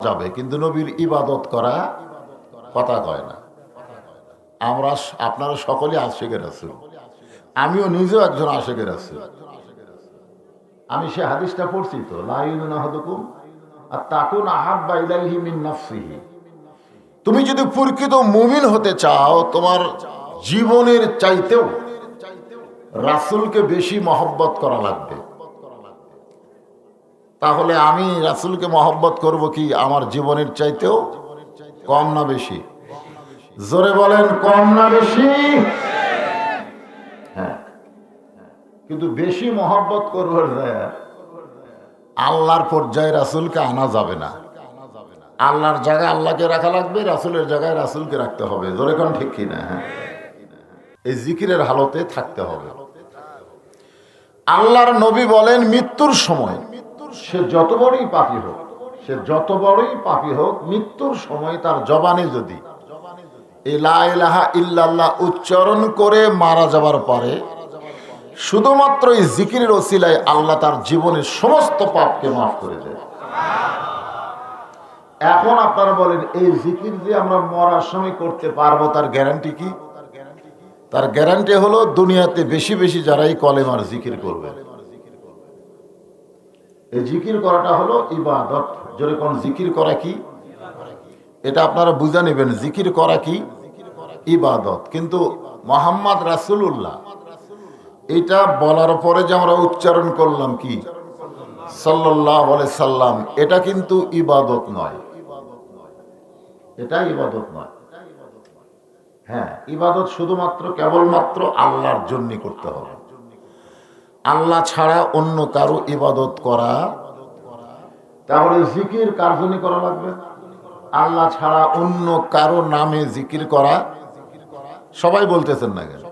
যাবে, কিন্তু নবীর ইবাদত করা কথা কয় না। আমরা আপনারা সকলে আশিকে রাসূল, আমিও নিজেও একজন আশিকে রাসূল। আমি সে হাদিসটা পড়ছি তো, লা ইউমিনু আহাদুকুম আত্তাকুন আহাব্বা ইলাইহি মিন নাফসিহি। তুমি যদি প্রকৃত মুমিন হতে চাও, তোমার জীবনের চাইতেও রাসূলকে বেশি মহব্বত করা লাগবে। তাহলে আমি রাসূলকে মহব্বত করব কি আমার জীবনের চাইতেও? কম না বেশি? জোরে বলেন, কম না বেশি? হ্যাঁ, কিন্তু বেশি মহব্বত করবার যায় আল্লাহর পর্যায়ে রাসূলকে আনা যাবে না। আল্লাহর জায়গায় আল্লাহকে রাখা লাগবে, রাসূলের জায়গায় রাসূলকে রাখতে হবে। জোরে কোন ঠিক কি না? হ্যাঁ, এই জিকিরের হালতে থাকতে হবে। আল্লাহর নবী বলেন, মৃত্যুর সময় সে যত বড়ই পাপী হোক, সে যত বড়ই পাপী হোক, মৃত্যুর সময় তার জবানে যদি লা ইলাহা ইল্লাল্লাহ উচ্চারণ করে মারা যাবার পরে শুধুমাত্র এই জিকিরের ওসিলায় আল্লাহ তার জীবনের সমস্ত পাপকে মাফ করে দেয়। এখন আপনারা বলেন, এই জিকির যে আমরা মরার সময় করতে পারবো, তার গ্যারান্টি কি? তার গ্যারান্টি হলো দুনিয়াতে বেশি বেশি যারাই কলেমার জিকির করবে। এই জিকির করাটা হলো ইবাদত। যেরকম জিকির করা কি, এটা আপনারা বুঝে নেবেন। জিকির করা কি? ইবাদত। কিন্তু মুহাম্মদ রাসূলুল্লাহ এটা বলার পরে যে আমরা উচ্চারণ করলাম কি সাল্লাল্লাহু আলাইহি সাল্লাম, এটা কিন্তু ইবাদত নয়। এটা ইবাদত নয়। হ্যাঁ, ইবাদত শুধুমাত্র কেবলমাত্র আল্লাহর জন্য করতে হবে। আল্লাহ ছাড়া অন্য কারো ইবাদত করা, তাহলে জিকির কার জন্য করা লাগবে? আল্লাহ ছাড়া অন্য কারো নামে জিকির করা। সবাই বলতেছেন না কেন?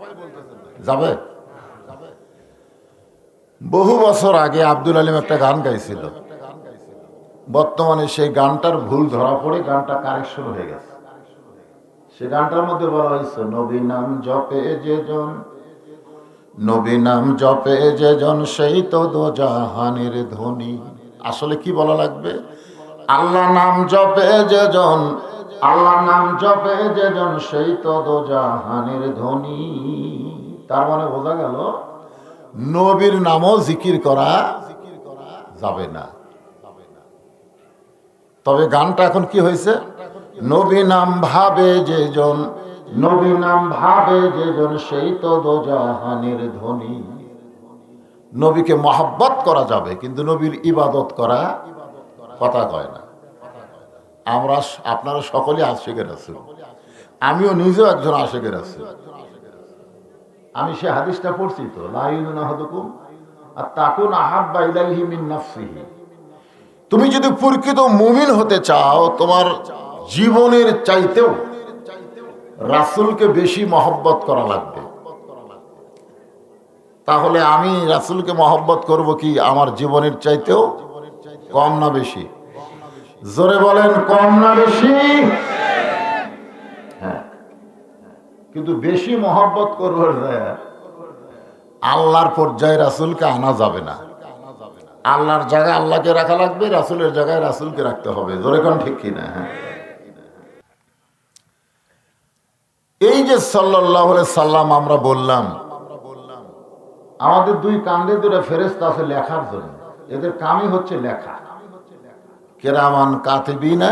যাবে? বহু বছর আগে আব্দুল আলিম একটা গান গাইছিল, বর্তমানে সেই গানটার ভুল ধরা পড়ে গানটা কারেকশন হয়ে গেছে। সে গানটার মধ্যে বলা হয়েছে, নবী নাম জপে যেজন, নবী নাম জপে যেজন, সেই তো দোজাহানের ধনী। আসলে কি বলা লাগবে? আল্লাহ নাম জপে যেজন, আল্লাহ নাম জপে যেজন, সেই তো দোজাহানের ধনী। তার মানে বোঝা গেল নবীর নামও জিকির করা যাবে না। তবে গানটা এখন কি হয়েছে? নবী নাম ভাবে যেজন, নবী নাম ভাবে যেজন, সেই তো দোজাহানের ধনী। নবীকে মহব্বত করা যাবে, কিন্তু নবীর ইবাদত করা কথা কয় না। আমরা আপনারা সকলে আশিকে রাসূল, আমিও নিজেও একজন আশিকে রাসূল। আমি সে হাদিসটা পড়ছি তো, লা ইউমিনু আহাদুকুম আত্তাকুন আহাব্বা ইলাইহি মিন নাফসিহি। তুমি যদি প্রকৃত মুমিন হতে চাও, তোমার জীবনের চাইতেও রাসূলকে বেশি মহব্বত করা লাগবে। তাহলে আমি রাসূলকে মহব্বত করব কি আমার জীবনের চাইতেও? কম না বেশি? জোরে বলেন, কম না বেশি? হ্যাঁ, কিন্তু বেশি মহব্বত করবার যায় আল্লাহর পর্যায়ে রাসূলকে আনা যাবে না। আল্লাহর জায়গায় আল্লাহকে রাখা লাগবে, রাসূলের জায়গায় রাসূলকে রাখতে হবে। জোরে কোন ঠিক কিনা? হ্যাঁ, এই যে সাল্লাল্লাহু আলাইহি সাল্লাম আমরা বললাম, আমাদের দুই কাঁধে দুটো ফেরেশতা আছে লেখার জন্য। এদের কামই হচ্ছে লেখা। কিরামান কাতিবিনা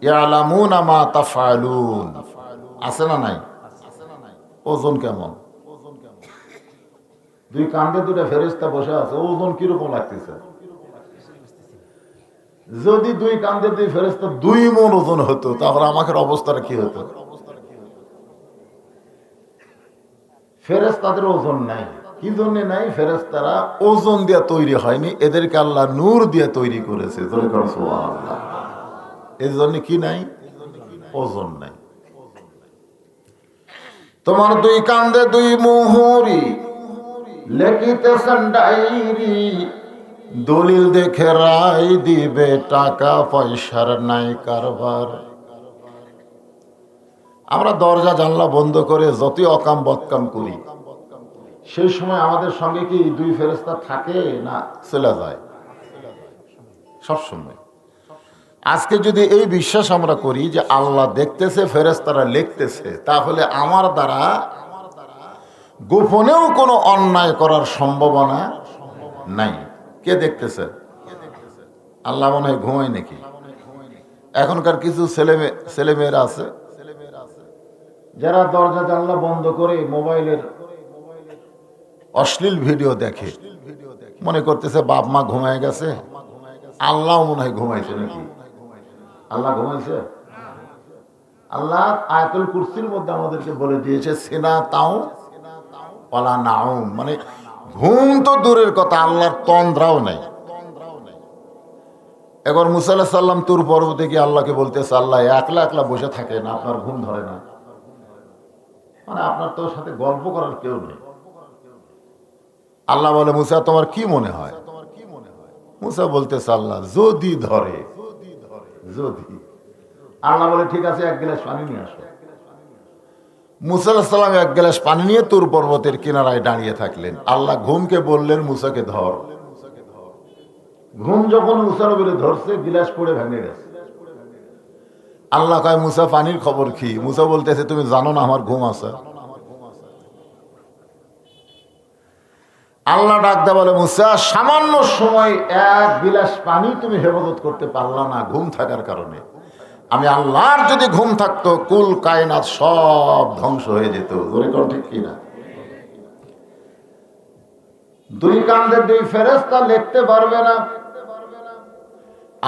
ইয়ালামুনা মা তাফআলুন। আছে না নাই? ওজন কেমন? দুই কাঁধে দুটো ফেরেশতা বসে আছে, ওজন কিরকম লাগতেছে? যদি দুই কাঁধে দুই ফেরেশতা 2 মণ ওজন হতো, তাহলে আমাদের অবস্থাটা কি হতো? ফেরেশতাদের ওজন নাই। কি জন্য নাই? ফেরেশতারা ওজন দিয়ে তৈরি হয়নি, এদেরকে আল্লাহ নূর দিয়ে তৈরি করেছে। সুবহানাল্লাহ। এই জন্য কি নাই? ওজন নাই। তোমার দুই কাঁধে দুই মুহুরি, লেখিতেছেন ডায়েরি, দলিল দেখে রায় দিবে, টাকা পয়সার নাই কারবার। আমরা দরজা জানলা বন্ধ করে যতই অকাম বদকাম করি, সেই সময় আমাদের সঙ্গে কি দুই ফেরেশতা থাকে না চলে যায়? সব সময়। আজকে যদি এই বিশ্বাস আমরা করি যে আল্লাহ দেখতেছে, ফেরেশতারা লিখতেছে, তাহলে আমার দ্বারা গোপনেও কোনো অন্যায় করার সম্ভাবনা নাই। কে দেখতেছে? আল্লাহ মনে হয় ঘুমায় নাকি? এখনকার কিছু ছেলেমেয়েরা আছে যারা দরজা জানলা বন্ধ করে মোবাইলের অশ্লীল ভিডিও দেখে, মনে করতেছে বাপ মা ঘুমায় গেছে, আল্লাহ মনে হয় ঘুমাইছে নাকি? আল্লাহ ঘুমাইছে? আল্লাহ আয়াতুল কুরসির মধ্যে আমাদেরকে বলে দিয়েছে সিনা তাও পালা নাও, মানে ঘুম তো দূরের কথা, আল্লাহর তন্দ্রাও নাই। এবার মুসা আলাইহিস সালাম তুর পর্বতে গিয়ে আল্লাহকে বলতেছে, আল্লাহ একলা একলা বসে থাকেন, আপনার ঘুম ধরে না? মানে আপনার তোর সাথে গল্প করার কেউ নেই। আল্লাহ বলে, মুসা তোমার কি মনে হয়? মুসা বলতেছে, আল্লাহ যদি ধরে, যদি। আল্লাহ বলে ঠিক আছে, এক গ্লাস পানি নিয়ে আসো। মুসা আলাইহিস সালাম এক গ্লাস পানি নিয়ে তুর পর্বতের কিনারায় দাঁড়িয়ে থাকলেন। আল্লাহ ঘুমকে বললেন, মুসাকে ধর। ঘুম যখন মুসা নবীরে ধরছে, গিলাস পড়ে ভেঙে গেছে। আল্লাহ কয়, মুসা পানির খবর কি? মুসা বলতেছে, তুমি জানো না আমার ঘুম আছে? আল্লাহ ডাক দা বলে, মুসা সামান্য সময় এক গিলাস পানি তুমি হেফাজত করতে পারলা না ঘুম থাকার কারণে। আমি আল্লাহর যদি ঘুম থাকতো, কুল কায়নাত সব ধ্বংস হয়ে যেত। ওরে কোন ঠিক কিনা? দুই কান্দে দুই ফেরেশতা লিখতে পারবে না।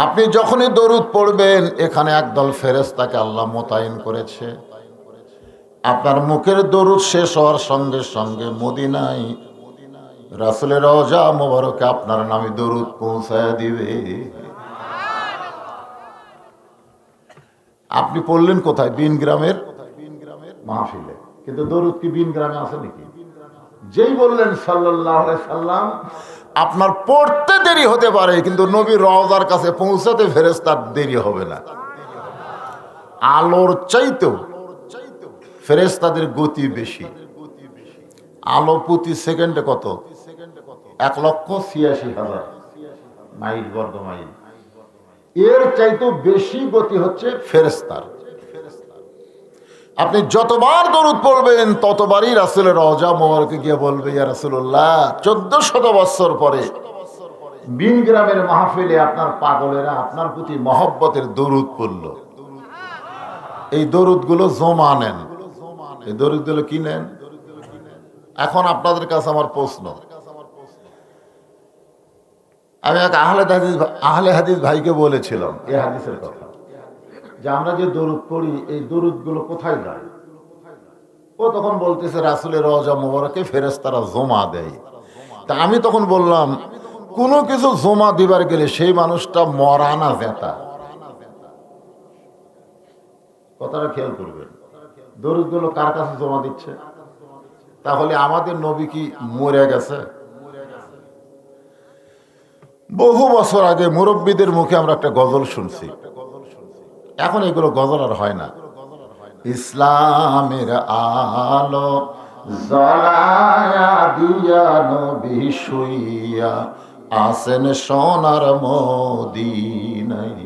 আপনি যখনই দরুদ পড়বেন, এখানে একদল ফেরেশতাকে আল্লাহ মোতায়েন করেছে। আপনার মুখের দরুদ শেষ হওয়ার সঙ্গে সঙ্গে মদিনায় রাসূলের রওজা মোবারকে আপনার নামে দরুদ পৌঁছায় দিবে। আপনি পড়লেন কোথায়? বিন গ্রামের মাহফিলে। কিন্তু দরুদ কি বিন গ্রামে আছে নাকি? যেই বললেন সাল্লাল্লাহু আলাইহি সাল্লাম, আপনার পড়তে দেরি হতে পারে, কিন্তু নবীর রওজার কাছে পৌঁছাতে ফেরেশতার দেরি হবে না। আলোর চাইতেও ফেরেশতাদের গতি বেশি। আলো প্রতি সেকেন্ডে কত? 1,86,000 মাইল, বর্গ মাইল। এর চাইতেও বেশি গতি হচ্ছে ফেরেশতার। আপনি যতবার দরুদ পড়বেন, ততবারই রাসূলের রওজা মোবারকে গিয়ে বলবে, ইয়া রাসূলুল্লাহ, 1400 বছর পরে বিন গ্রামের মাহফিলে আপনার পাগলেরা আপনার প্রতি মহব্বতের দরুদ পড়ল। এই দরুদগুলো জমা নেন। এই দরুদগুলো কি নেন? এখন আপনাদের কাছে আমার প্রশ্ন, আমি এক আহলে হাদিস ভাইকে বলেছিলাম এই হাদিসের কথা, যে আমরা যে দরুদ পড়ি, এই দরুদগুলো কোথায় যায়? ও তখন বলতেছে রাসূলের রওজা মোবারকে ফেরেশতারা জমা দেয়। তা আমি তখন বললাম, কোনো কিছু জমা দিবার গেলে সেই মানুষটা মরা না জেতা। কথাটা খেয়াল করবেন। দরুদগুলো কার কাছে জমা দিচ্ছে? তাহলে আমাদের নবী কি মরে গেছে? বহু বছর আগে মুরব্বীদের মুখে আমরা একটা গজল শুনছি, এখন এগুলো গজল আর হয় না। ইসলামের আলো জ্বলায়া দিয়া নবী শুইয়া আসেন সোনার মদিনায়।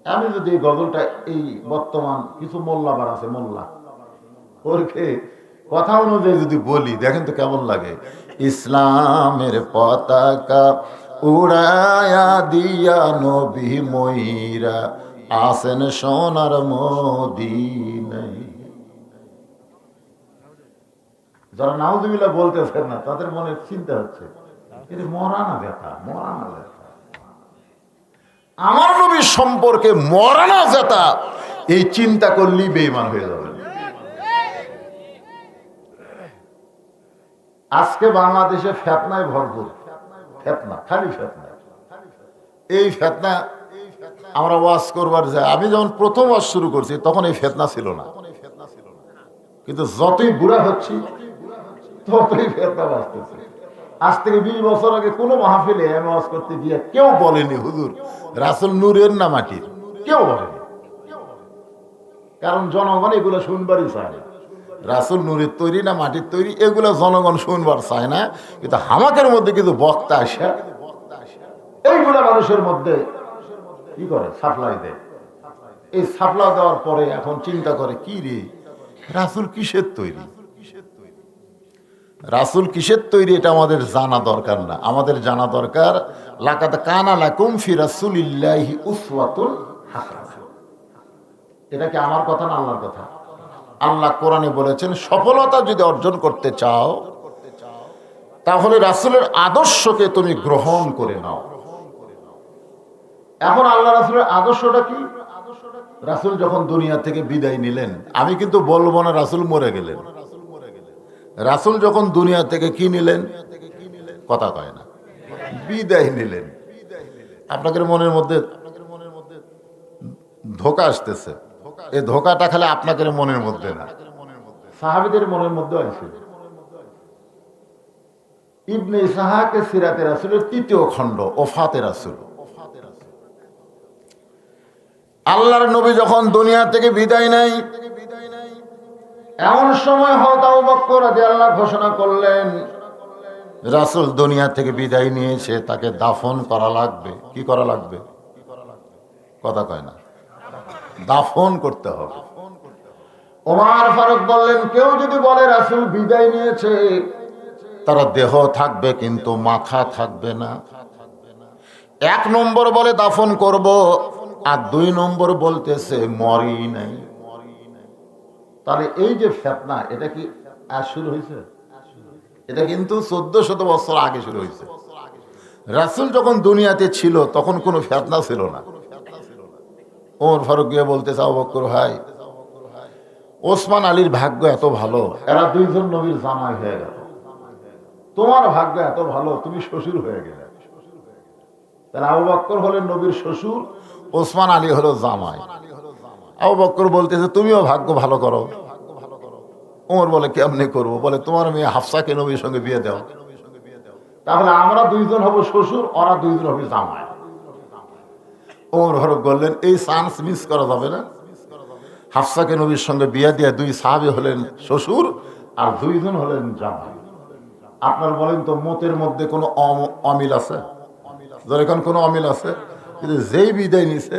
আমি যদি এই গজলটা, এই বর্তমান কিছু মোল্লাবার আছে, মোল্লা ওরকে কথা অনুযায়ী যদি বলি, দেখেন তো কেমন লাগে। ইসলামের পতাকা উড়ায়া দিয়া নবী মইরা আসেন সোনার মদিনায়। যারা নাউজুবিল্লাহ বলতেছেন না, তাদের মনে চিন্তা হচ্ছে, এটা মরা না ব্যথা, মরা না ব্যথা। আমার নবীর সম্পর্কে মরা না ব্যথা, এই চিন্তা করলেই বেঈমান হয়ে যাবে। আজকে বাংলাদেশে ফেতনায় ভরপুর, ফেতনা, খালি ফেতনা। এই ফেতনা আমরা ওয়াজ করবার যাই, আমি যখন প্রথম ওয়াজ শুরু করছি তখন এই ফেতনা ছিল না, কিন্তু যতই বুড়া হচ্ছি ততই ফেতনা বাড়তেছে। আজ থেকে 20 বছর আগে কোনো মাহফিলে আমি ওয়াজ করতে গিয়ে কেউ বলেনি হুজুর রাসূল নূরের না মাটির, কেউ বলেনি। কারণ জনগণ এগুলো শুনবারই চায় না। রাসূল নূরের তৈরি না মাটির তৈরি, এগুলো জনগণ শুনবার চায় না। কিন্তু হামাকের মধ্যে কিন্তু বক্তা আসে, এইগুলা মানুষের মধ্যে কি করে? সাপ্লাই দেয়। এই সাপ্লাই দেওয়ার পরে এখন চিন্তা করে, কি রে, রাসূল কিসের তৈরি? রাসূল কিসের তৈরি এটা আমাদের জানা দরকার না। আমাদের জানা দরকার লাকাদ কানা লাকুম ফি রাসূলিল্লাহি উসওয়াতুন হাসানাহ। এটা কি আমার কথা না আল্লাহর কথা? আল্লাহ কোরআনে বলেছেন, সফলতা যদি অর্জন করতে চাও তাহলে রাসূলের আদর্শকে তুমি গ্রহণ করে নাও। এখন আল্লাহ রাসূলের আদর্শটা কি? রাসূল যখন দুনিয়া থেকে বিদায় নিলেন, আমি কিন্তু বলবো না রাসূল মরে গেলেন। রাসূল যখন দুনিয়া থেকে কি নিলেন? কথা কয় না, বিদায় নিলেন। আপনাদের মনের মধ্যে ধোঁকা আসতেছে, এই ধোঁকাটা খালি আপনাদের মনের মধ্যে না, সাহাবীদের মনের মধ্যে আছে। ইবনে ইসহাকে সিরাতে রাসূলের ৩য় খণ্ড, ওফাতে রাসূল। আল্লাহর নবী যখন দুনিয়া থেকে বিদায় নেয়, এমন সময় হযরত আবু বকর রাদিয়াল্লাহু আনহু ঘোষণা করলেন, রাসূল দুনিয়া থেকে বিদায় নিয়েছে, তাকে দাফন করা লাগবে। কি করা লাগবে? কথা কয় না, দাফন করতে হবে। ওমর ফারুক বললেন, কেউ যদি বলে রাসূল বিদায় নিয়েছে, তারা দেহ থাকবে কিন্তু মাথা থাকবে না। ১ নম্বর বলে দাফন করব, আর ২ নম্বর বলতেছে মরি নাই। তাহলে এই যে ফিতনা, এটা কি আজ শুরু হয়েছে? এটা কিন্তু ১৪০০ বছর আগে শুরু হয়েছে। রাসূল যখন দুনিয়াতে ছিল তখন কোনো ফিতনা ছিল না। ওমর ফারুক গিয়ে বলতেছে, আবু বকর ভাই, ওসমান আলীর ভাগ্য এত ভালো, এরা ২ জন নবীর জামাই হয়ে গেল। তোমার ভাগ্য এত ভালো, তুমি শ্বশুর হয়ে গেলে। তাহলে আবু বকর হলেন নবীর শ্বশুর, ওসমান আলী হলো জামাই। আবু বকর বলতেছে, তুমিও ভাগ্য ভালো করো। ওমর বলে, কেমনে করবো? বলে, তোমার মেয়ে হাফসাকে নবীর সঙ্গে বিয়ে দাও, তাহলে আমরা ২ জন হব শ্বশুর, ওরা ২ জন হবে জামাই। ওমর ফারুক বললেন, এই চান্স মিস করা যাবে না। হাফসাকে নবীর সঙ্গে বিয়ে দিয়ে ২ সাহাবী হলেন শ্বশুর আর ২ জন হলেন জামাই। আপনার বলেন তো, মতের মধ্যে কোনো অমিল আছে? যেরকম কোনো অমিল আছে? কিন্তু যেই বিদায় নিছে,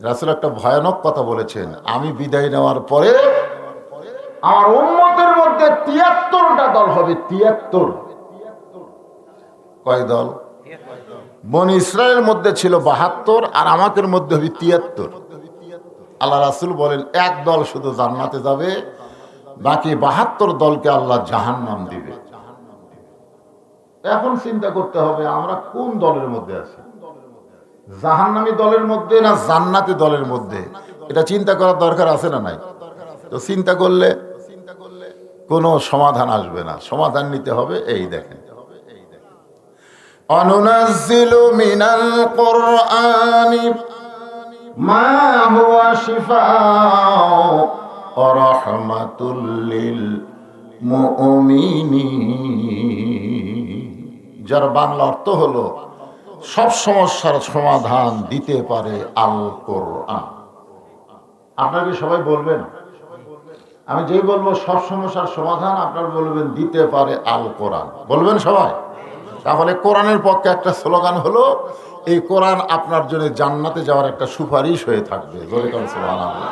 রাসূল একটা ভয়ানক কথা বলেছেন, আমি বিদায় নেওয়ার পরে আমার উম্মতের মধ্যে ৭৩টা দল হবে। ৭৩। কয় দল? বনি ইসরায়েলের মধ্যে ছিল ৭২, আর আমাদের মধ্যে হবে ৭৩। আল্লাহ রাসূল বলেন, ১ দল শুধু জান্নাতে যাবে, বাকি ৭২ দলকে আল্লাহ জাহান্নাম দিবে। এখন চিন্তা করতে হবে আমরা কোন দলের মধ্যে আছি, জাহান্নামী দলের মধ্যে না জান্নাতি দলের মধ্যে? এটা চিন্তা করার দরকার আছে না নাই? তো চিন্তা করলে কোনো সমাধান আসবে না, সমাধান নিতে হবে। এই দেখেন, অনুনাজ্জিলু মিনাল কুরআনি মা হুয়া শিফাউ ওয়া রাহমাতুল লিল মুমিনিন। যার বাংলা অর্থ হলো, সব সমস্যার সমাধান দিতে পারে আল কোরআন। আপনারা কি সবাই বলবেন? আমি যেই বলবো সব সমস্যার সমাধান, আপনারা বলবেন দিতে পারে আল কোরআন। বলবেন সবাই? তাহলে কোরআনের পক্ষে একটা স্লোগান হলো, এই কোরআন আপনার জন্য জান্নাতে যাওয়ার একটা সুপারিশ হয়ে থাকবে। জোরে করে সুবহানাল্লাহ।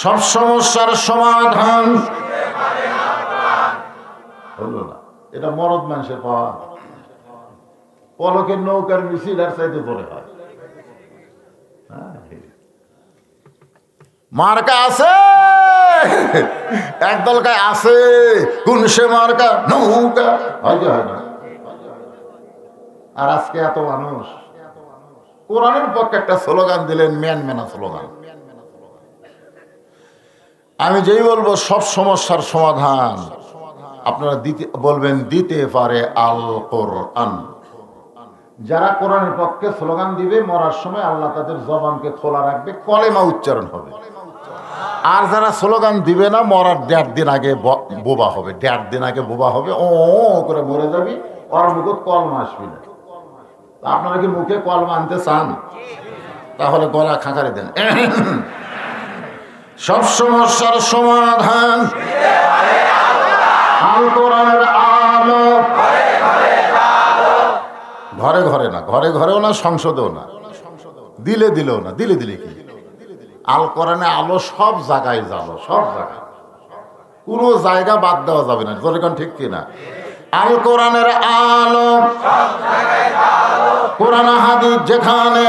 সব সমস্যার সমাধান হলো না, এটা মরদ মানুষের পাওয়া। পলকের নৌকার মিছিল আর চাইতে পরে হয়। মার্কা আছে, একদল কায় আছে, কোন সে মার্কা? নৌকা। হয় না? আর আজকে এত মানুষ কোরআনের পক্ষে একটা স্লোগান দিলেন, ম্যান মেনা স্লোগান। আমি যেই বলবো সব সমস্যার সমাধান, আপনারা বলবেন দিতে পারে আল কোরআন। যারা কোরআনের পক্ষে স্লোগান দিবে, মরার সময় আল্লাহ তাদের জবানকে খোলা রাখবে, কলেমা উচ্চারণ হবে। আর যারা স্লোগান দিবে না, মরার ১.৫ দিন আগে বোবা হবে। ১.৫ দিন আগে বোবা হবে, ও করে মরে যাবি, ওর মুখে কলমা আসবি না। আপনারা কি মুখে কলমা আনতে চান? তাহলে গলা খাঁকারে দেন। সব সমস্যার সমাধান আল কোরআনের আলো। ঘরে ঘরে না, ঘরে ঘরেও না, সংসদেও না, দিলে দিলেও না, দিলে দিলে কি, আল কোরআনে আলো সব জায়গায় যাবো, সব জায়গায়, কোনো জায়গা বাদ দেওয়া যাবে না, যেরকম ঠিক কিনা। আল কোরআনের আলো, কোরআন হাদিস যেখানে,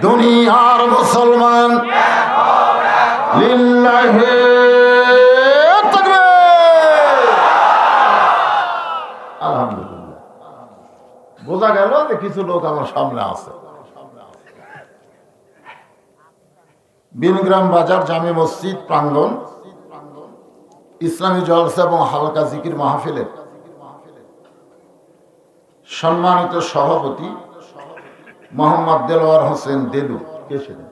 দুনিয়ার মুসলমান লিল্লাহি তাকবীর। আলহামদুলিল্লাহ, বোঝা গেল যে কিছু লোক আমার সামনে আছে। বিনগ্রাম বাজার জামে মসজিদ প্রাঙ্গণ ইসলামী জলসা এবং হালকা জিকির মাহফিলের সম্মানিত সভাপতি মোহাম্মদ দেলোয়ার হোসেন দেলু, কে ছিলেন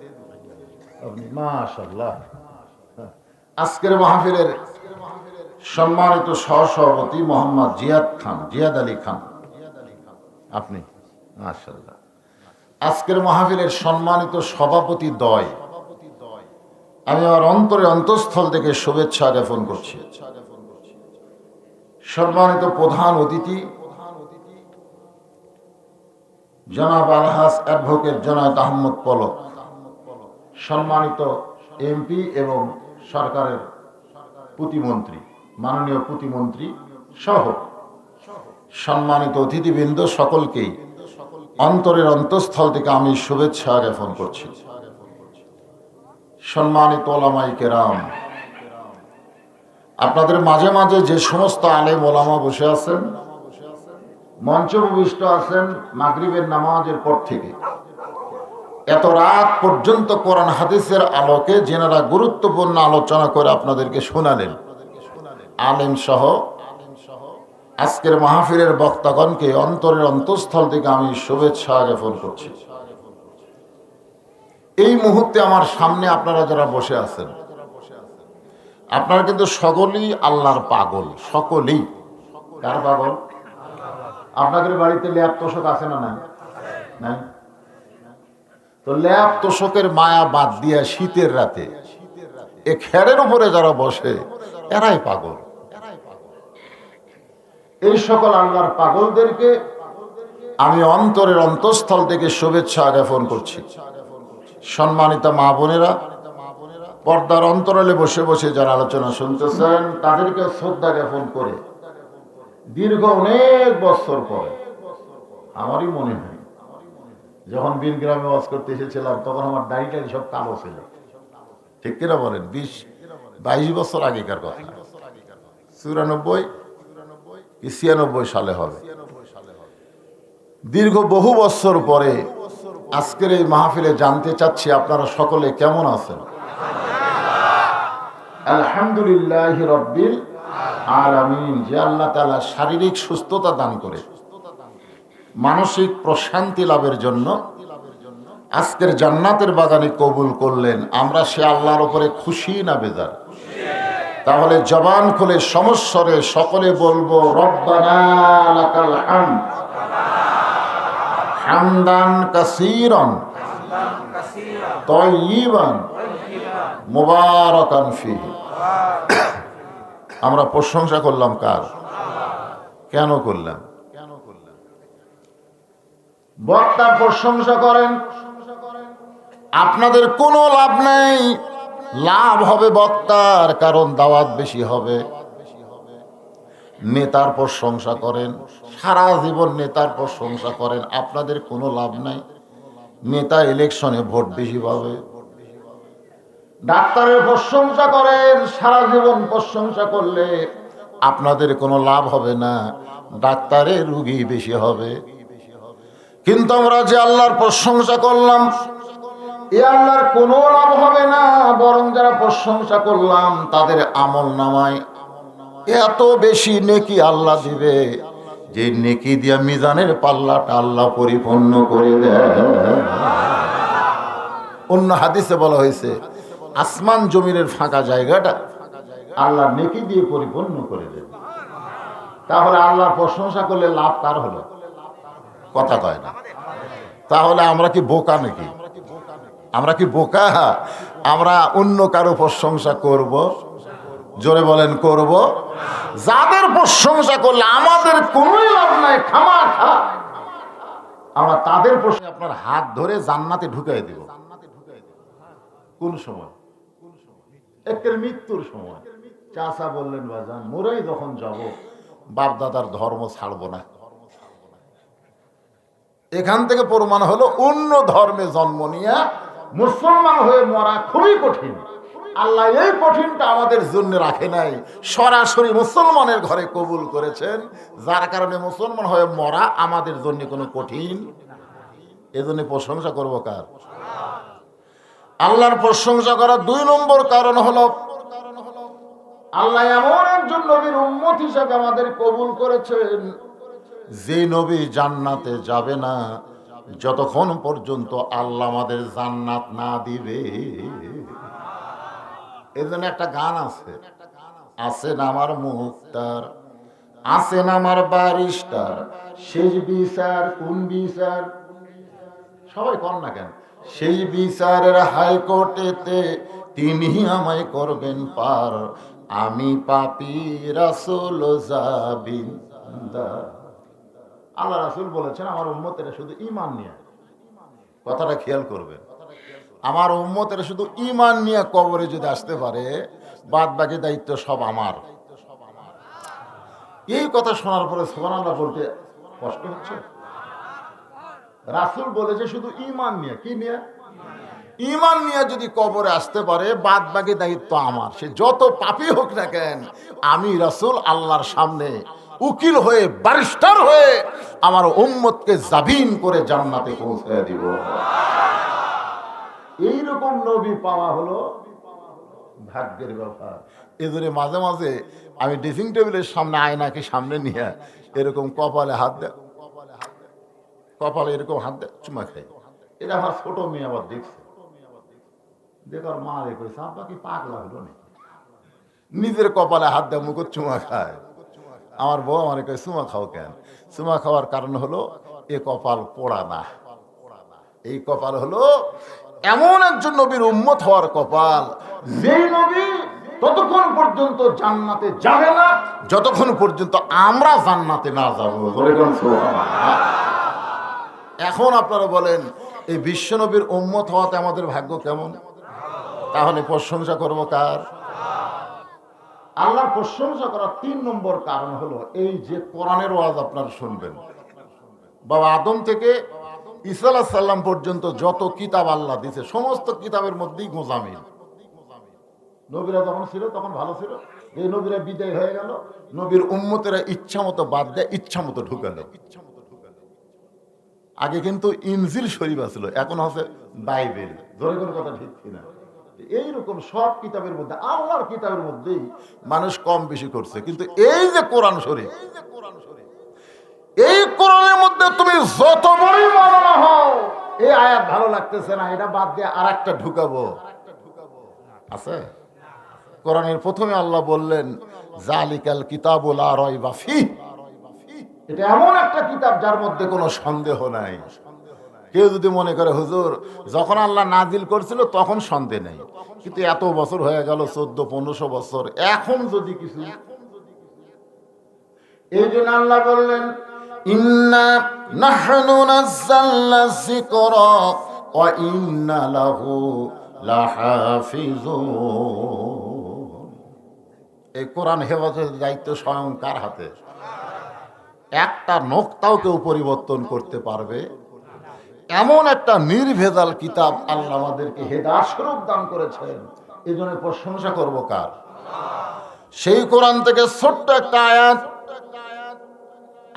আপনি? মাশাআল্লাহ। আজকের মাহফিলের সম্মানিত সহসভাপতি মোহাম্মদ জিয়াদ আলী খান, আপনি? মাশাআল্লাহ। আজকের মাহফিলের সম্মানিত সভাপতি দ্বয়, আমি আমার অন্তরে অন্তঃস্থল থেকে শুভেচ্ছা জ্ঞাপন করছি। সম্মানিত প্রধান অতিথি জনাব আলহাজ অ্যাডভোকেট জনায়েত আহমদ পলক, সম্মানিত এমপি এবং সরকারের প্রতিমন্ত্রী, মাননীয় প্রতিমন্ত্রী সহ সম্মানিত অতিথিবৃন্দ, সকলকেই অন্তরের অন্তঃস্থল থেকে আমি শুভেচ্ছা জ্ঞাপন করছি। সম্মানিত ওলামায়ে কেরাম, আপনাদের মাঝে মাঝে যে সমস্ত আলেম ওলামা বসে আছেন, মঞ্চ উপবিষ্ট আছেন, মাগরিবের নামাজের পর থেকে এত রাত পর্যন্ত কোরআন হাদিসের আলোকে যেনারা গুরুত্বপূর্ণ আলোচনা করে আপনাদেরকে শোনালেন, আলেম সহ আজকের মাহফিলের বক্তাগণকে অন্তরের অন্তঃস্থল থেকে আমি শুভেচ্ছা জ্ঞাপন করছি। এই মুহূর্তে আমার সামনে আপনারা যারা বসে আছেন, আপনারা কিন্তু সকলেই আল্লাহর পাগল, সকলেই। কার পাগল? আপনাদের বাড়িতে ল্যাপ তোষক আছে না নাই? নাই? তো ল্যাপ তোষকের মায়া বাদ দিয়া শীতের রাতে এ খেরের উপরে যারা বসে, এরাই পাগল। এই সকল আল্লাহর পাগলদেরকে আমি অন্তরের অন্তঃস্থল থেকে শুভেচ্ছা জ্ঞাপন করছি। সম্মানিত মা বোনেরা, পর্দার অন্তরালে বসে বসে যারা আলোচনা শুনতেছেন, তাদেরকে শ্রদ্ধা জ্ঞাপন করে দীর্ঘ অনেক বছর পরে আমারই মনে হয়, যখন বিনগ্রামে ওয়াজ করতে এসেছিলাম তখন আমার দাড়িটা সব কালো ছিল, ঠিক কিনা বলেন? 20-22 বছর আগেকার কথা, 94-96 সালে হবে। দীর্ঘ বহু বছর পরে আজকের এই মাহফিলে জানতে চাচ্ছি আপনারা সকলে কেমন আছেন? আলহামদুলিল্লাহ রাব্বিল আলামিন। যে আল্লাহ তাআলা শারীরিক সুস্থতা দান করে মানসিক প্রশান্তি লাভের জন্য আজকের জান্নাতের বাগানে কবুল করলেন, আমরা সে আল্লাহর উপরে খুশি না বেজার? তাহলে জবান খুলে সমস্বরে সকলে বলবো, রব্বানা লাকাল হামদ হামদান কাসীরান তাইয়িবান মুবারাকান ফীহি। আমরা প্রশংসা করলাম কার? কেন করলাম? বক্তা প্রশংসা করেন, আপনাদের কোনো লাভ নেই। লাভ হবে বক্তার, কারণ দাওয়াত বেশি হবে। নেতার প্রশংসা করেন, সারা জীবন নেতার প্রশংসা করেন, আপনাদের কোনো লাভ নাই। নেতা ইলেকশনে ভোট বেশি পাবে। ডাক্তারের প্রশংসা করেন, সারা জীবন প্রশংসা করলে আপনাদের কোনো লাভ হবে না, ডাক্তারের রুগী বেশি হবে। কিন্তু আমরা যে আল্লাহর প্রশংসা করলাম, এ আল্লাহর কোনো লাভ হবে না, বরং যারা প্রশংসা করলাম তাদের আমল নামায় এত বেশি নেকি আল্লাহ দিবে, যে নেকি দিয়া মিজানের পাল্লাটা আল্লাহ পরিপূর্ণ করে দেয়। অন্য হাদিসে বলা হয়েছে, আসমান জমিনের ফাঁকা জায়গাটা আল্লাহ নেকি দিয়ে পরিপূর্ণ করে দেয়। তাহলে আল্লাহর প্রশংসা করলে লাভ কার হলো? কথা কয় না। তাহলে আমরা কি বোকা নাকি? আমরা কি বোকা? আমরা অন্য কারো প্রশংসা করব? জোরে বলেন, করব? যাদের প্রশংসা করলে আমাদের কোনো লাভ নাই, খামাখা আমরা তাদের প্রশ্নে আপনার হাত ধরে জান্নাতে ঢুকাই দিব। কোন সময়? একের মৃত্যুর সময়। চাচা বললেন, বাজান মোরাই যখন যাব, বাপ দাদার ধর্ম ছাড়বো না। এখান থেকে প্রমাণ হলো অন্য ধর্মে জন্ম নিয়ে মুসলমান হয়ে মরা খুবই কঠিন। আল্লাহ এই কঠিনটা আমাদের জন্য রাখে নাই, সরাসরি মুসলমানের ঘরে কবুল করেছেন, যার কারণে মুসলমান হয়ে মরা আমাদের জন্য কোনো কঠিন। এজন্য প্রশংসা করবো কার? আল্লাহর প্রশংসা করার 2 নম্বর কারণ হলো আল্লাহ এমন একজন নবীর উম্মত হিসেবে আমাদের কবুল করেছেন, যে নবী জান্নাতে যাবে না যতক্ষণ পর্যন্ত আল্লাহ আমাদের জান্নাত না দিবে। এজন্য একটা গান আছে, আছেন আমার মুক্তার, আছেন আমার বারিস্টার, শেষ বিচার কোন বিচার? সবাই কর না কেন? সেই বিচারের হাইকোর্টেতে তিনি আমায় করবেন পার, আমি পাপী রাসূল যাবিন। আল্লাহ রাসূল বলেছেন আমার উম্মতেরা শুধু ঈমান নিয়ে, কথাটা খেয়াল করবেন, আমার উম্মতেরা শুধু ঈমান নিয়ে কবরে যদি আসতে পারে, বাদ বাকি দায়িত্ব সব আমার। এই কথা শোনার পরে সুবহানাল্লাহ বলতে কষ্ট হচ্ছে। রাসূল বলেছে শুধু ঈমান নিয়ে, কি নিয়ে? ঈমান নিয়ে যদি কবরে আসতে পারে, বাদ বাকি দায়িত্ব আমার। সে যত পাপী হোক না কেন, আমি রাসূল আল্লাহর সামনে উকিল হয়ে, ব্যারিস্টার হয়ে আমার উম্মতকে জাবিন করে জান্নাতে পৌঁছে দিব। এইরকম নবী পাওয়া হলো ভাগ্যের ব্যাপার। এজন্য মাঝে মাঝে আমি ড্রেসিং টেবিলের সামনে আয়নাকে সামনে নিয়ে এরকম কপালে হাত দেয়, কপালে এরকম হাত দেয়, চুমা খাই। এটা আমার ছোট মেয়ে আবার দেখছে, দেখার মা রেখেছে, আব্বা কি পাগলা হলো না, নিজের কপালে হাত দেয়, মুখ চুমা খায়। আমার বউ আমার কয় চুমা খাও কেন? চুমা খাওয়ার কারণ হলো এ কপাল পোড়া না, এই কপাল হলো এমন একজন নবীর উম্মত হওয়ার কপাল, যেই নবী ততক্ষণ পর্যন্ত জান্নাতে যাবে না যতক্ষণ পর্যন্ত আমরা জান্নাতে না যাব। এখন আপনারা বলেন, এই বিশ্ব নবীর উম্মত হওয়াতে আমাদের ভাগ্য কেমন? তাহলে প্রশংসা করবো কার? আল্লাহর প্রশংসা করার 3 নম্বর কারণ হলো এই যে কোরআনের ওয়াজ আপনারা শুনবেন। বাবা আদম থেকে ঈসা আলাইহিস সালাম পর্যন্ত যত কিতাব আল্লাহ দিয়েছে, সমস্ত কিতাবের মধ্যেই গোঁজামিল। নবীরা যখন ছিল তখন ভালো ছিল, এই নবীরা বিদায় হয়ে গেল, নবীর উম্মতেরা ইচ্ছা মতো বাদ দেয়, ইচ্ছা মতো ঢুকালো। আগে কিন্তু ইনজিল শরীফ ছিল, এখন হচ্ছে বাইবেল। ধরে কোনো কথা ঠিক কিনা? এইরকম সব কিতাবের মধ্যে, আল্লাহর কিতাবের মধ্যেই মানুষ কম বেশি করছে, কিন্তু এই যে কোরআন শরীফ, এই কোরআনের মধ্যে তুমি যত বড়ই মাওলানা হও, এই আয়াত ভালো লাগতেছে না, এটা বাদ দিয়ে আর একটা ঢুকাবো আছে। কোরআনের প্রথমে আল্লাহ বললেন জালিকাল কিতাবুল লা রাইবা ফিহ, এটা এমন একটা কিতাব যার মধ্যে কোনো সন্দেহ নাই। কেউ যদি মনে করে হুজুর যখন আল্লাহ নাজিল করছিল তখন সন্দেহ নেই, কিন্তু এত বছর হয়ে গেল, 1400-1500 বছর, এখন যদি কিছু, এই জন্য আল্লাহ বললেন ইন্না নাহনু নাযালনা যিকরা ওয়া ইন্না লাহু লাহাফিজুন। এই কোরআন হেফাজতের দায়িত্ব স্বয়ং কার হাতে? একটা নোক্তাও কেউ পরিবর্তন করতে পারবে এমন একটা নির্ভেজাল কিতাব আল্লাহ আমাদেরকে হেদায়েত স্বরূপ দান করেছেন। এই জন্য প্রশংসা করব কার? সেই কোরআন থেকে ছোট্ট একটা আয়াত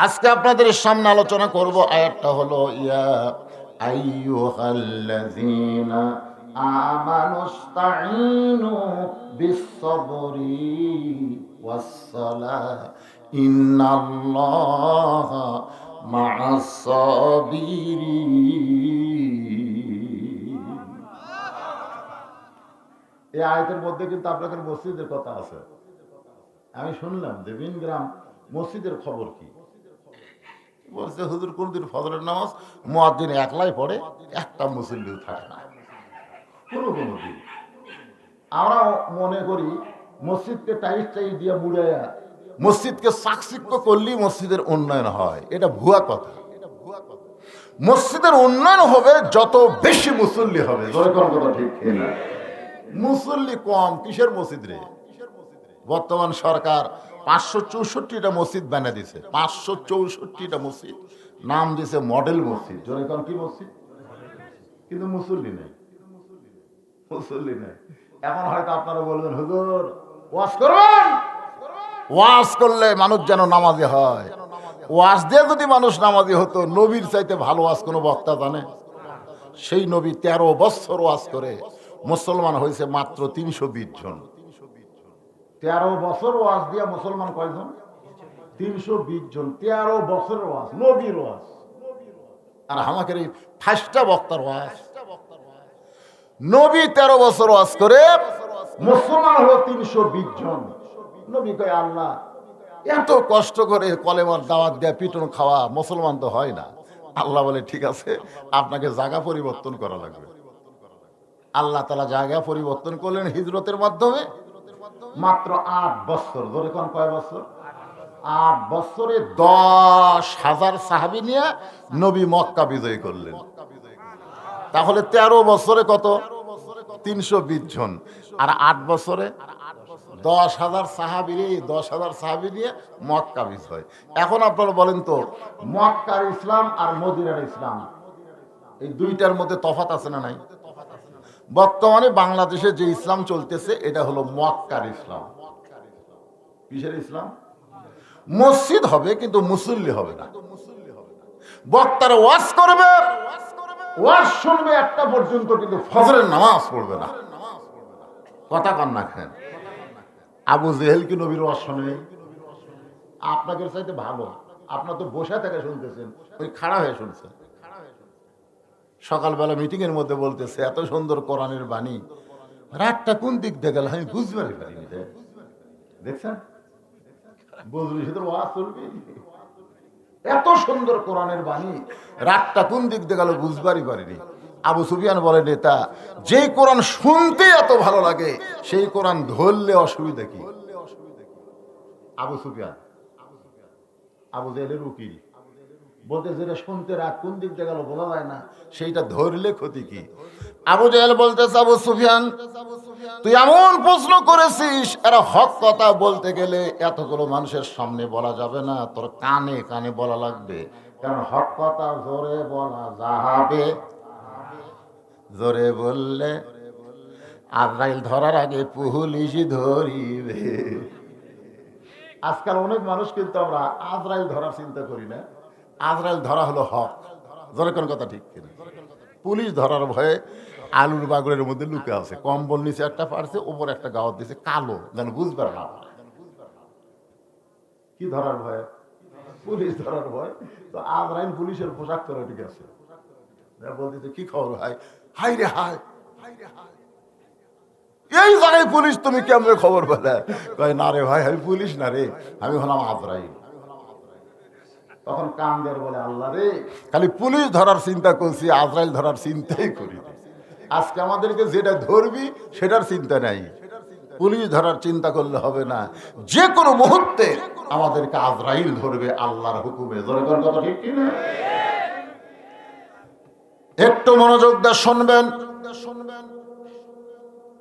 আজকে আপনাদের সামনে আলোচনা করব। আয়াতটা হলো ইয়া আইয়ুহাল্লাযীনা আমানুস্তাঈনু বিস-সাবরি ওয়াস-সালাহ ইন্নাল্লাহা মা'আস-সাবিরিন। এই আয়াতের মধ্যে কিন্তু আপনাদের মসজিদের কথা আছে। আমি শুনলাম দেবিনগ্রাম মসজিদের খবর কি বলছে, হুজুর কোনদিন ফজরের নামাজ মুয়াজ্জিন একলাই পড়ে, একটা মুসল্লিও থাকে না কোনো দিন। আমরা মনে করি মসজিদকে টাইস দিয়ে মুড়াইয়া মসজিদকে চাকচিক্য করলেই মসজিদের উন্নয়ন হয়, এটা ভুয়া কথা। মসজিদের উন্নয়ন হবে যত বেশি মুসল্লি হবে। কথা ঠিক না? মুসল্লি কম, কিসের মসজিদ রে? বর্তমান সরকার 564টা মসজিদ বানিয়ে দিছে, 564টা মসজিদ নাম দিছে মডেল মসজিদ। জোরে কি মসজিদ? কিন্তু মুসল্লি নেই, মুসল্লি নেই। এখন হয়তো আপনারা বলবেন, হুজুর ওয়াজ করবেন, ওয়াজ করলে মানুষ যেন নামাজি হয়। ওয়াজ দিয়ে যদি মানুষ নামাজি হতো, নবীর চাইতে ভালো ওয়াজ কোনো বক্তা জানে? সেই নবী 13 বছর ওয়াজ করে মুসলমান হয়েছে মাত্র 320 জন। 13 বছর ওয়াজ দিয়া মুসলমান কয়জন? 320 জন। 13 বছরের ওয়াজ, নবীর ওয়াজ। আর আমাকে এই 5টা বক্তার ওয়াজ। নবী 13 বছর ওয়াজ করে মুসলমান হলো 320 জন। নবী কয়, আল্লাহ এত কষ্ট করে কলেমার দাওয়াত দেয়া পিটন খাওয়া মুসলমান তো হয় না। আল্লাহ বলে, ঠিক আছে, আপনাকে জায়গা পরিবর্তন করা লাগবে। আল্লাহ তাআলা জায়গা পরিবর্তন করলেন হিজরতের মাধ্যমে। মাত্র 8 বছর। ধরে কোন কয় বছর? 8 বছরে 10,000 সাহাবী নিয়ে নবী মক্কা বিজয় করলেন। তাহলে 13 বছরে কত? 320 জন। আর 8 বছরে 10,000 সাহাবী, 10,000 সাহাবী নিয়ে মক্কা বিজয়। এখন আপনারা বলেন তো, মক্কার ইসলাম আর মদিনার ইসলাম, এই দুইটার মধ্যে তফাৎ আছে না নাই? বর্তমানে বাংলাদেশে যে ইসলাম চলতেছে এটা হলো মক্কার ইসলাম। কিসের ইসলাম? মসজিদ হবে কিন্তু মুসল্লি হবে না। বক্তারা ওয়াজ করবে, ওয়াজ শুনবে একটা পর্যন্ত, কিন্তু ফজরের নামাজ পড়বে না। কথা কান না খান। আবু জেহেল কি নবীর ওয়াজ শোনে? আপনাদের চাইতে ভালো। আপনার তো বসে থেকে শুনতেছেন, ওই খাড়া হয়ে শুনছেন। সকালবেলা মিটিং এর মধ্যে বলতেছে, এত সুন্দর কোরআনের বাণী, রাতটা কোন দিক দিয়ে গেল আমি বুঝতে পারিনি। দেখছেন, বুঝলি শুধু ওয়াজ চলবে। এত সুন্দর কোরআনের বাণী, রাতটা কোন দিক দিয়ে গেল বুঝবারই পারিনি। আবু সুফিয়ান বলে, নেতা, যেই কোরআন শুনতে এত ভালো লাগে সেই কোরআন ধরলে অসুবিধা কি? আবু সুফিয়ান আবু জেহেলের উকিল বলতে, যেটা শুনতে রাত কোন দিক দিয়ে গেল বলা যায় না, সেইটা ধরলে ক্ষতি কি? আবু জেহেল বলতেছে, আবু সুফিয়ান তুই এমন প্রশ্ন করেছিস, এরা হক কথা বলতে গেলে এতগুলো মানুষের সামনে বলা যাবে না, তোর কানে কানে বলা লাগবে। কারণ হক কথা জোরে বলা যাবে, জোরে বললে আজরাইল ধরার আগে পুলিশ ধরিবে। আজকাল অনেক মানুষ কিন্তু আমরা আজরাইল ধরার চিন্তা করি না। আজরাইল ধরা হলো হক। জোরে কোন কথা ঠিক কিনা? পুলিশ ধরার ভয়ে আলুর বাগড়ের মধ্যে লুকে আছে, কম্বল নিচে একটা পারছে, উপর একটা গাওয়াত দিছে কালো, যেন বুঝবার না। কি ধরার ভয়? পুলিশ ধরার ভয়। তো আজরাইল পুলিশের পোশাক করে ঠিক আছে, বলতেছে, কি খবর ভাই? হাই রে হাই, এই জায়গায় পুলিশ, তুমি কেমনে খবর পেলে? কয়, না রে ভাই, আমি পুলিশ না রে, আমি হলাম আজরাইল। তখন কান্দের বলে, আল্লাহ রে, খালি পুলিশ ধরার চিন্তা করছি, আজরাইল ধরার চিন্তাই করি। আজকে আমাদেরকে যেটা ধরবি সেটার চিন্তা নাই, পুলিশ ধরার চিন্তা করলে হবে না। যে কোনো মুহূর্তে আমাদেরকে আজরাইল ধরবে আল্লাহর হুকুমে। কথা ঠিক কিনা? একটু মনোযোগ দিয়ে শুনবেন।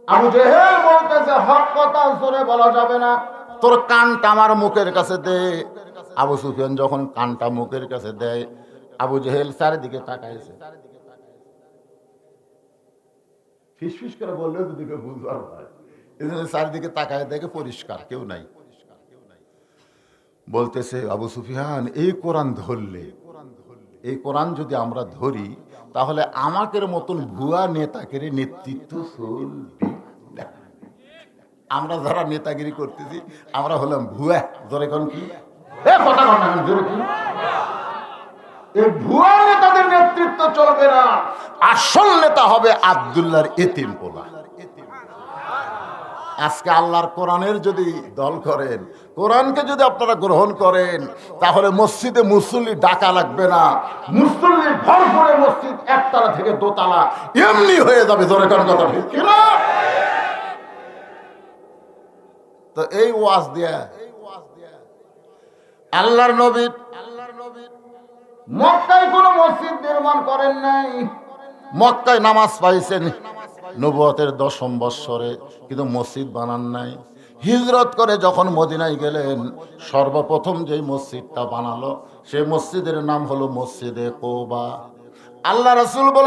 আবু জেহেল বলতেছে, হক কথা জোরে বলা যাবে না, তোর কানটা আমার মুখের কাছে দে। আবু সুফিয়ান যখন কানটা মুখের কাছে দেয়, আবু জেহেল চারিদিকে তাকাইছে। ফিসফিস করে বললেও যদি কেউ বুঝবার হয়, এজন্য চারিদিকে তাকায় দেখে পরিষ্কার কেউ নাই। বলতেছে, আবু সুফিয়ান, এই কোরআন ধরলে, এই কোরআন যদি আমরা ধরি, তাহলে আমাদের মতন ভুয়া নেতাকে নেতৃত্ব চলবে। আমরা যারা নেতাগিরি করতেছি আমরা হলাম ভুয়া। ধরে কোন কি কথা বল না, জোরে কি? এই ভুয়া নেতাদের নেতৃত্ব চলবে না। আসল নেতা হবে আব্দুল্লাহর এতিম পোলা। আজকে আল্লাহর কোরআনের যদি দল করেন, কোরআনকে যদি আপনারা গ্রহণ করেন, তাহলে মসজিদে মুসল্লি ডাকা লাগবে না। মুসল্লি ভরপুরে মসজিদ একতলা থেকে দোতলা এমনি হয়ে যাবে। জোরে কোন কথা ঠিক কিনা? তো এই ওয়াজ দিয়া আল্লাহর নবী মক্কায় কোনো মসজিদ নির্মাণ করেন নাই। মক্কায় নামাজ পাইছেন নবুয়তের 10ম বৎসরে, কিন্তু মসজিদ বানান নাই। হিজরত করে যখন মদিনায় গেলেন, সর্বপ্রথম যে মসজিদটা বানালো সেই মসজিদের নাম হলো মসজিদে কুবা। আল্লাহ রাসূল বলে